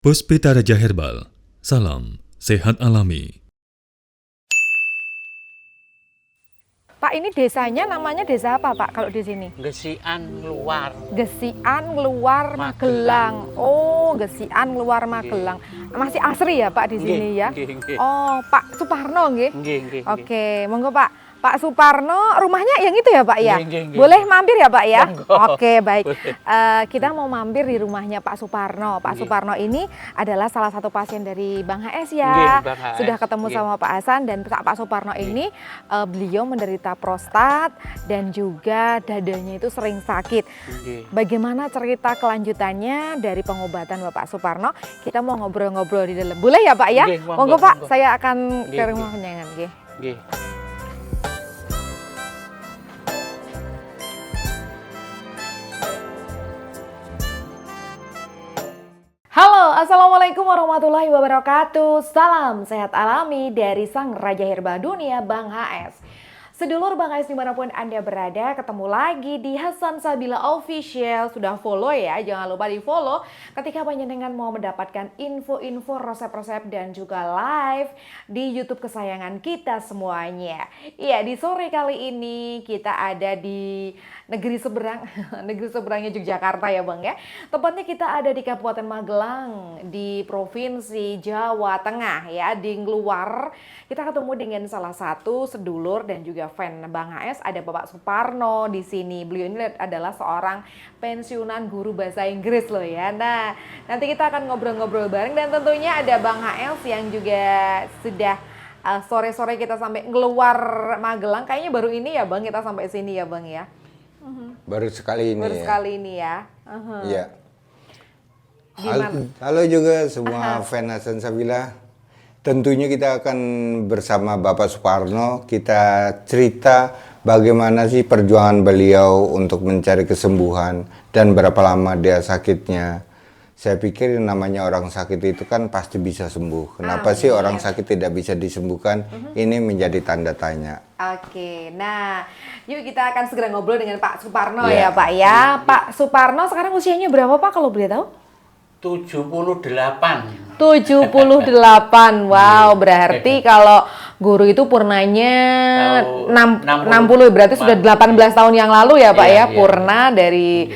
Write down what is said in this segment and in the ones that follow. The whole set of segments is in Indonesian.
Puspita Raja Herbal, salam sehat alami. Pak, ini desanya namanya desa apa Pak kalau di sini? Gesian Luar. Gesian Luar Magelang. Oh, Gesian Luar Magelang. Masih asri ya Pak di sini ya? Nggih. Oh, Pak Suparno nggih? Nggih. Oke, monggo Pak. Pak Suparno, rumahnya yang itu ya Pak ya? Nggih. Boleh mampir ya Pak ya? Monggo. Oke, baik. Boleh. Kita mau mampir di rumahnya Pak Suparno. Pak Nggih. Suparno ini adalah salah satu pasien dari Bang HS Nggih, ya. Bang HS. Sudah ketemu Nggih. sama Pak Hasan dan Pak Suparno ini beliau menderita prostat dan juga dadanya itu sering sakit. Nggih. Bagaimana cerita kelanjutannya dari pengobatan Bapak Suparno? Kita mau ngobrol-ngobrol di dalam. Boleh ya Pak ya? Nggih, Monggo monggo. Pak, saya akan ke Nggih, rumah nggih. penyangan. Nggih. Nggih. Halo, Assalamualaikum warahmatullahi wabarakatuh. Salam sehat alami dari Sang Raja Herbal Dunia, Bang HS. Sedulur Bang HS dimanapun Anda berada, ketemu lagi di Hasan Sabila Official. Sudah follow ya, jangan lupa di follow ketika panjenengan mau mendapatkan info-info, resep-resep dan juga live di YouTube kesayangan kita semuanya. Iya, di sore kali ini kita ada di negeri seberang, negeri seberangnya Yogyakarta ya Bang ya. Tepatnya kita ada di Kabupaten Magelang, di Provinsi Jawa Tengah ya, di Ngluar. Kita ketemu dengan salah satu sedulur dan juga fan Bang HS, ada Bapak Suparno di sini. Beliau ini adalah seorang pensiunan guru bahasa Inggris loh ya. Nah, nanti kita akan ngobrol-ngobrol bareng dan tentunya ada Bang HS yang juga sudah sore-sore kita sampai Ngluar Magelang. Kayaknya baru ini ya Bang kita sampai sini ya Bang ya. Baru sekali ini Baru ya. sekali ini ya. Iya. Gimana? Halo juga semua fan Hasan Sabila. Tentunya kita akan bersama Bapak Suparno, kita cerita bagaimana sih perjuangan beliau untuk mencari kesembuhan dan berapa lama dia sakitnya. Saya pikir namanya orang sakit itu kan pasti bisa sembuh. Kenapa sih orang sakit tidak bisa disembuhkan? Ini menjadi tanda tanya. Oke, nah yuk kita akan segera ngobrol dengan Pak Suparno Iya. ya Pak ya. Pak Suparno sekarang usianya berapa Pak kalau boleh tahu? 78. 78, wow berarti kalau guru itu purnanya Tahu, 60, berarti sudah 18 tahun yang lalu ya Pak Iya, ya, iya. purna dari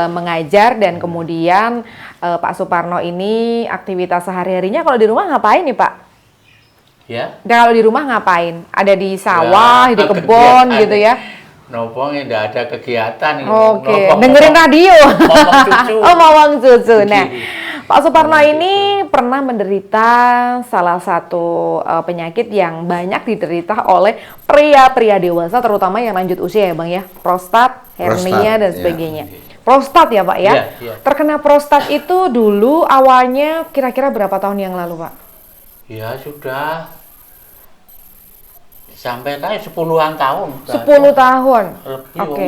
mengajar dan kemudian Pak Suparno ini aktivitas sehari-harinya kalau di rumah ngapain nih Pak? Ya. Dan kalau di rumah ngapain? Ada di sawah, Ya, di kebun kegiatan. gitu ya? Nopo enggak ada kegiatan ini. Oke, Nopo- dengerin radio. Ngomong cucu. Oh, ngomong cucu. Nah, Gini. Pak Suparno ini pernah menderita salah satu penyakit yang banyak diderita oleh pria-pria dewasa, terutama yang lanjut usia ya Bang ya. Prostat, hernia, Prostat, dan ya. sebagainya. Prostat ya Pak ya? Iya. Terkena prostat itu dulu awalnya kira-kira berapa tahun yang lalu Pak? Ya sudah sampai kayak 10-an tahun. 10 tahun. Lebih Oke.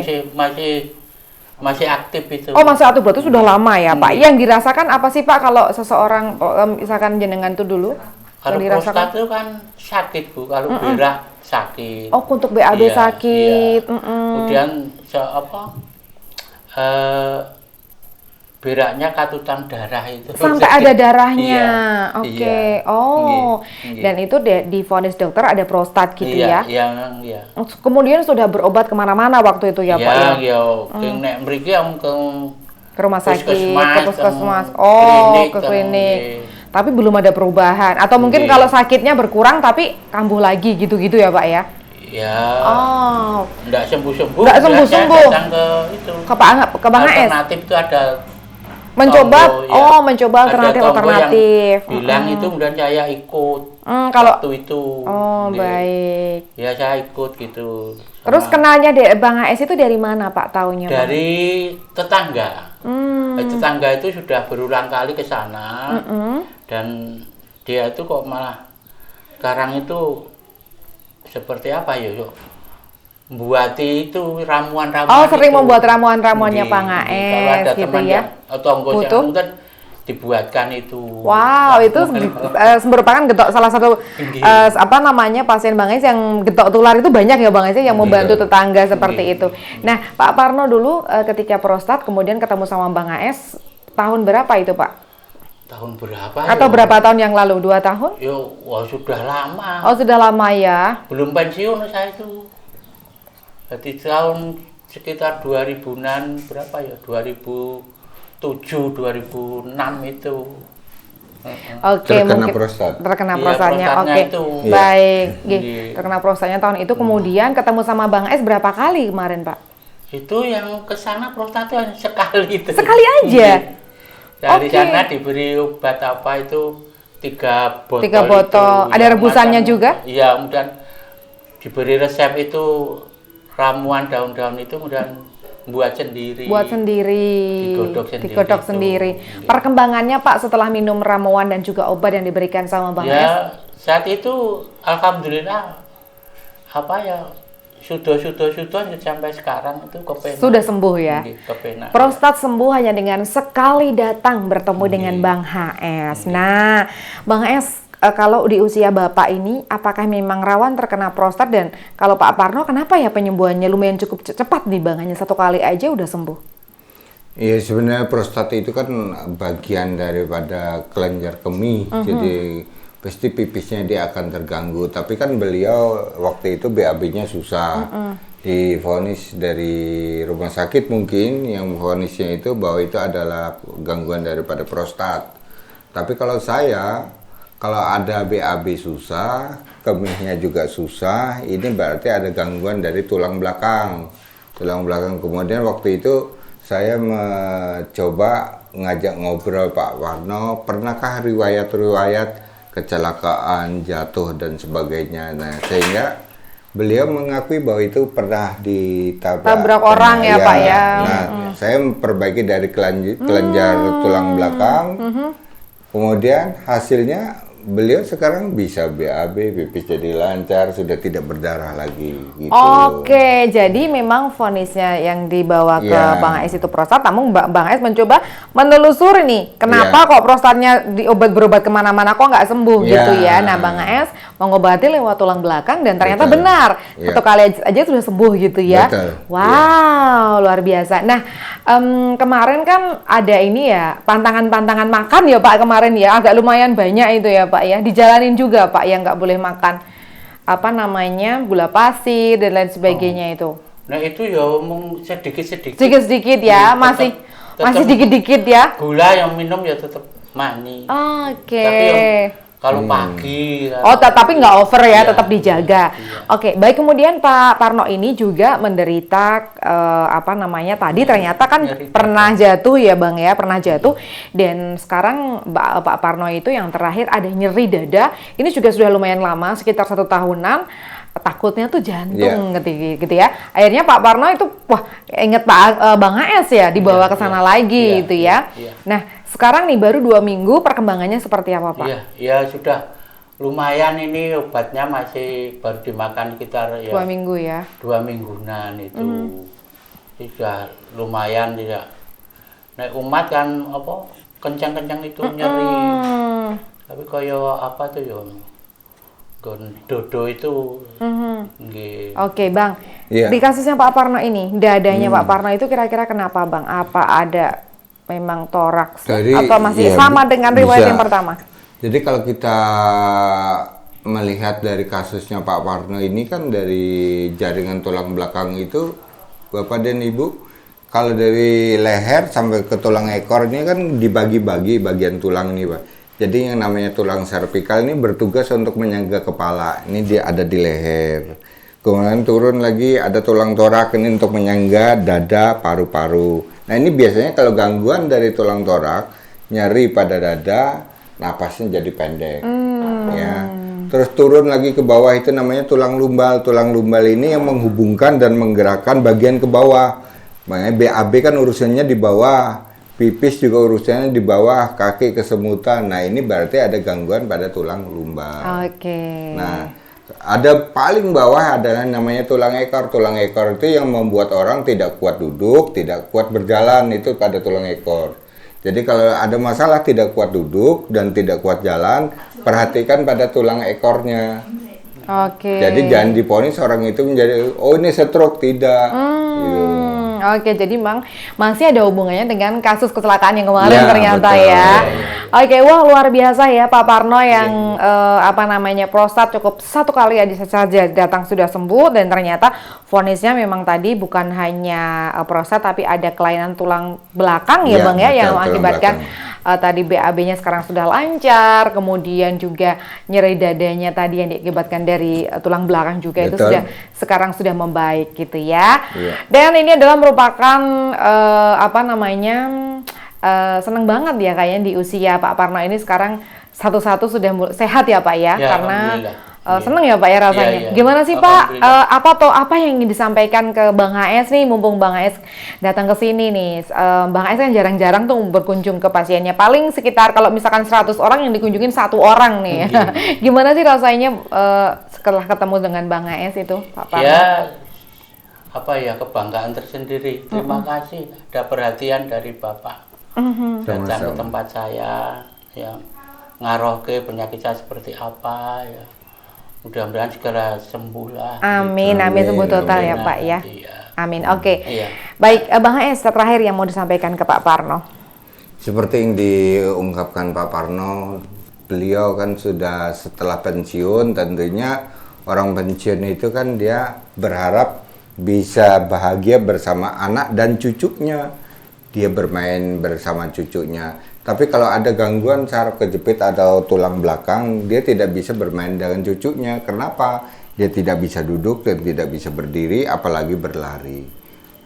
masih aktif itu. Oh, masih aktif berarti sudah lama ya Pak. Yang dirasakan apa sih Pak kalau seseorang misalkan jenengan tuh dulu Kalau yang dirasakan? prostat itu kan sakit Bu, kalau berak sakit. Oh, untuk BAB Iya, sakit. iya. Kemudian beraknya katutan darah itu. Sampai sakit. ada darahnya. Iya, Oke. iya. Oh. Nggih. Dan itu divonis dokter ada prostat gitu Iya, ya. iya. Kemudian sudah berobat kemana-mana waktu itu ya Pak ya? Iya, nek mriki yang ke Ke rumah sakit, puskesmas, ke puskesmas. ke Oh, klinik, ke ke- klinik. nggih. Tapi belum ada perubahan. Atau mungkin Nggih. kalau sakitnya berkurang tapi kambuh lagi gitu-gitu ya Pak ya? Ya, Oh. enggak sembuh-sembuh. Nggak kemudian saya sembuh-sembuh. datang ke itu. Ke Bang HS? Alternatif itu ada Mencoba, tombol, ya. oh mencoba Ada alternatif. tombol yang bilang itu kemudian saya ikut. Kalau waktu itu. oh Nggih. baik. Ya saya ikut gitu. Terus Sama kenalnya Bang HS itu dari mana Pak taunya? Bang? dari tetangga. Hmm. Tetangga itu sudah berulang kali ke sana dan dia itu kok malah sekarang itu seperti apa ya yuk? Buati itu ramuan-ramuan. Oh, sering itu. membuat ramuan-ramuannya Nggih, Bang nggih. HS Kalau ada gitu teman ya. yang tonggo yang Butuh. mungkin dibuatkan itu. Wow, itu merupakan getok salah satu Nggih. apa namanya pasien Bang Ais yang getok tular itu banyak ya Bang Ais yang membantu tetangga seperti Nggih. itu. Nah, Pak Parno dulu ketika prostat kemudian ketemu sama Bang Ais tahun berapa itu Pak? tahun berapa Atau ya? berapa tahun yang lalu? 2 tahun? Yo, wah sudah lama. Oh, sudah lama ya. Belum pensiun saya itu. Jadi tahun sekitar 2000-an berapa ya? 2007, 2006 itu. Oke, Terkena mungkin prostat. terkena Iya, prostatnya. prostatnya Oke. itu. Baik. Gih, Iya. terkena prostatnya tahun itu kemudian ketemu sama Bang Es berapa kali kemarin, Pak? Itu yang ke sana prostatnya hanya sekali itu. Sekali aja? Dari Oke. sana diberi obat apa itu 3 botol. 3 botol. itu. Ada Yang rebusannya macam- juga? Iya, kemudian diberi resep itu ramuan daun-daun itu kemudian buat sendiri. Buat sendiri. Digodok sendiri itu. Iya. Perkembangannya Pak setelah minum ramuan dan juga obat yang diberikan sama Bang Es? Ya, saat itu alhamdulillah apa ya sudah sampai sekarang itu kepenak. Sudah sembuh ya? Iya, kepenak. Prostat sembuh hanya dengan sekali datang bertemu dengan Bang HS. Nah, Bang HS, kalau di usia Bapak ini, apakah memang rawan terkena prostat? Dan kalau Pak Parno, kenapa ya penyembuhannya lumayan cukup cepat nih Bang? Hanya 1 kali aja udah sembuh. Iya, sebenarnya prostat itu kan bagian daripada kelenjar kemih, jadi pasti pipisnya dia akan terganggu. Tapi kan beliau waktu itu BAB-nya susah, divonis dari rumah sakit mungkin yang vonisnya itu bahwa itu adalah gangguan daripada prostat. Tapi kalau saya, kalau ada BAB susah, kemihnya juga susah, ini berarti ada gangguan dari tulang belakang. Tulang belakang. Kemudian waktu itu saya mencoba ngajak ngobrol Pak Parno, pernahkah riwayat-riwayat kecelakaan, jatuh dan sebagainya. Nah, sehingga beliau mengakui bahwa itu pernah Tabrak orang ya, Pak ya. Nah, saya memperbaiki dari kelenjar tulang belakang. Kemudian hasilnya beliau sekarang bisa BAB, pipis jadi lancar, sudah tidak berdarah lagi gitu. Oke, jadi memang vonisnya yang dibawa ke Iya. Bang Es itu prostat, namun Bang Es mencoba menelusuri nih, kenapa Iya. kok prostatnya berobat kemana-mana kok nggak sembuh Iya. gitu ya. Nah, Bang Es mengobati lewat tulang belakang dan ternyata Betul. benar, Iya. 1 kali aja sudah sembuh gitu ya. Betul. Wow, luar biasa. Nah, kemarin kan ada ini ya, pantangan-pantangan makan ya Pak kemarin ya, agak lumayan banyak itu ya Pak ya, dijalanin juga Pak yang nggak boleh makan apa namanya gula pasir dan lain sebagainya itu. Nah itu ya omong sedikit-sedikit. Sedikit-sedikit ya, Iya, masih tetap dikit-dikit ya. gula yang minum ya tetap manis. Oke. Tapi kalau pagi. Oh, tapi nggak over ya, Iya. tetap dijaga. Iya. Oke, baik. Kemudian Pak Parno ini juga menderita apa namanya tadi ternyata kan Nyeri pernah jatuh ya Bang ya, pernah jatuh dan sekarang Pak Parno itu yang terakhir ada nyeri dada. Ini juga sudah lumayan lama, sekitar 1 tahunan. Takutnya tuh jantung gitu ya. Akhirnya Pak Parno itu wah inget Bang HS ya dibawa ke sana lagi gitu ya. Iya. Nah, sekarang nih baru 2 minggu perkembangannya seperti apa Pak? Iya, ya sudah lumayan ini obatnya masih baru dimakan sekitar ya 2 minggu ya. 2 mingguan itu. Sudah lumayan tidak. Nah, umat kan apa kencang-kencang itu nyeri. Tapi koyo apa tuh ya? Dodo itu nggih. Oke Bang, Iya. di kasusnya Pak Parno ini, dadanya Pak Parno itu kira-kira kenapa Bang? Apa ada memang toraks atau masih iya, sama dengan riwayat bisa. yang pertama? Jadi kalau kita melihat dari kasusnya Pak Parno ini kan dari jaringan tulang belakang itu, Bapak dan Ibu, kalau dari leher sampai ke tulang ekor ini kan dibagi-bagi bagian tulang ini Pak. Jadi yang namanya tulang servikal ini bertugas untuk menyangga kepala. Ini dia ada di leher. Kemudian turun lagi ada tulang torak ini untuk menyangga dada, paru-paru. Nah ini biasanya kalau gangguan dari tulang torak, nyeri pada dada, napasnya jadi pendek. Ya. Terus turun lagi ke bawah itu namanya tulang lumbal. Tulang lumbal ini yang menghubungkan dan menggerakkan bagian ke bawah. Makanya BAB kan urusannya di bawah. Pipis juga urusannya di bawah, kaki kesemutan. Nah, ini berarti ada gangguan pada tulang lumbal. Oke. Nah, ada paling bawah adalah namanya tulang ekor. Tulang ekor itu yang membuat orang tidak kuat duduk, tidak kuat berjalan, itu pada tulang ekor. Jadi kalau ada masalah tidak kuat duduk dan tidak kuat jalan, perhatikan pada tulang ekornya. Oke. Jadi jangan diponis orang itu menjadi, oh ini stroke, tidak. Gitu. Oke, jadi memang masih ada hubungannya dengan kasus kecelakaan yang kemarin Ya, ternyata betul. ya. Iya. Oke, wah luar biasa ya Pak Parno yang prostat cukup satu kali ya saja datang sudah sembuh, dan ternyata vonisnya memang tadi bukan hanya prostat tapi ada kelainan tulang belakang ya Ya, Bang ya, betul, yang tulang mengakibatkan belakang. tadi BAB-nya sekarang sudah lancar, kemudian juga nyeri dadanya tadi yang diakibatkan dari tulang belakang juga itu Betul. sekarang sudah membaik gitu ya. Iya. Dan ini adalah merupakan seneng banget ya kayaknya di usia Pak Parno ini sekarang satu-satu sudah sehat ya Pak ya, Ya, karena alhamdulillah. seneng ya Pak ya rasanya. Iya, iya. Gimana sih Pak, Alhamdulillah. apa yang ingin disampaikan ke Bang HS nih, mumpung Bang HS datang ke sini nih. Bang HS kan jarang-jarang tuh berkunjung ke pasiennya, paling sekitar kalau misalkan 100 orang yang dikunjungin 1 orang nih. Gimana sih rasanya setelah ketemu dengan Bang HS itu Pak Parno? Ya, kebanggaan tersendiri. Terima kasih ada perhatian dari Bapak. Datang ke Sama-sama. tempat saya, ya, ngaruh ke penyakit saya seperti apa, ya. Mudah-mudahan segera sembuh lah. Amin, Amin, sembuh total ya amin. Pak ya. Iya. Amin, oke. Iya. Baik, Bang HS, terakhir yang mau disampaikan ke Pak Parno. Seperti yang diungkapkan Pak Parno, beliau kan sudah setelah pensiun, tentunya orang pensiun itu kan dia berharap bisa bahagia bersama anak dan cucunya. Dia bermain bersama cucunya. Tapi kalau ada gangguan saraf kejepit atau tulang belakang, dia tidak bisa bermain dengan cucunya. Kenapa? Dia tidak bisa duduk dan tidak bisa berdiri, apalagi berlari.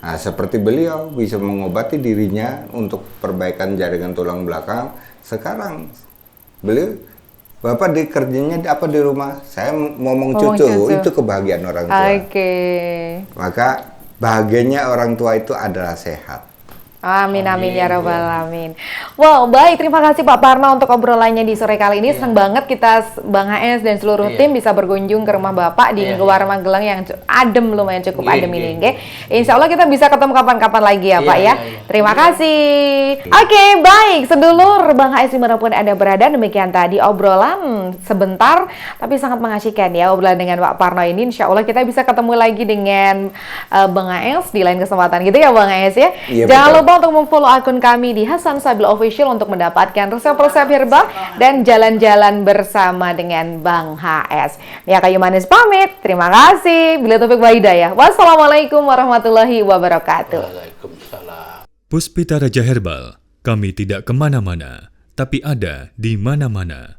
Nah, seperti beliau bisa mengobati dirinya untuk perbaikan jaringan tulang belakang. Sekarang beliau, Bapak di kerjanya apa di rumah? Saya ngomong cucu, itu kebahagiaan orang tua. Oke. Maka bahagianya orang tua itu adalah sehat. Amin, amin ya rabbal alamin. Wow, baik, terima kasih Pak Parno untuk obrolannya di sore kali ini. Senang banget kita Bang HS dan seluruh tim bisa berkunjung ke rumah Bapak di Luar Magelang yang adem, lumayan cukup adem ini, nggih. Insya Allah kita bisa ketemu kapan-kapan lagi ya Pak ya. Terima kasih. Oke, baik, sedulur Bang HS dimanapun Anda berada, demikian tadi obrolan sebentar tapi sangat mengasyikan ya obrolan dengan Pak Parno ini. Insya Allah kita bisa ketemu lagi dengan Bang HS di lain kesempatan gitu ya Bang HS ya. Iya, Jangan betul. lupa untuk memfollow akun kami di Hasan Sabil Official untuk mendapatkan resep-resep herbal dan jalan-jalan bersama dengan Bang HS. Mia Kayu Manis pamit. Terima kasih. Bila taufiq wa hidayah. Wassalamualaikum warahmatullahi wabarakatuh. Waalaikumsalam. Puspita Raja Herbal, kami tidak kemana-mana, tapi ada di mana-mana.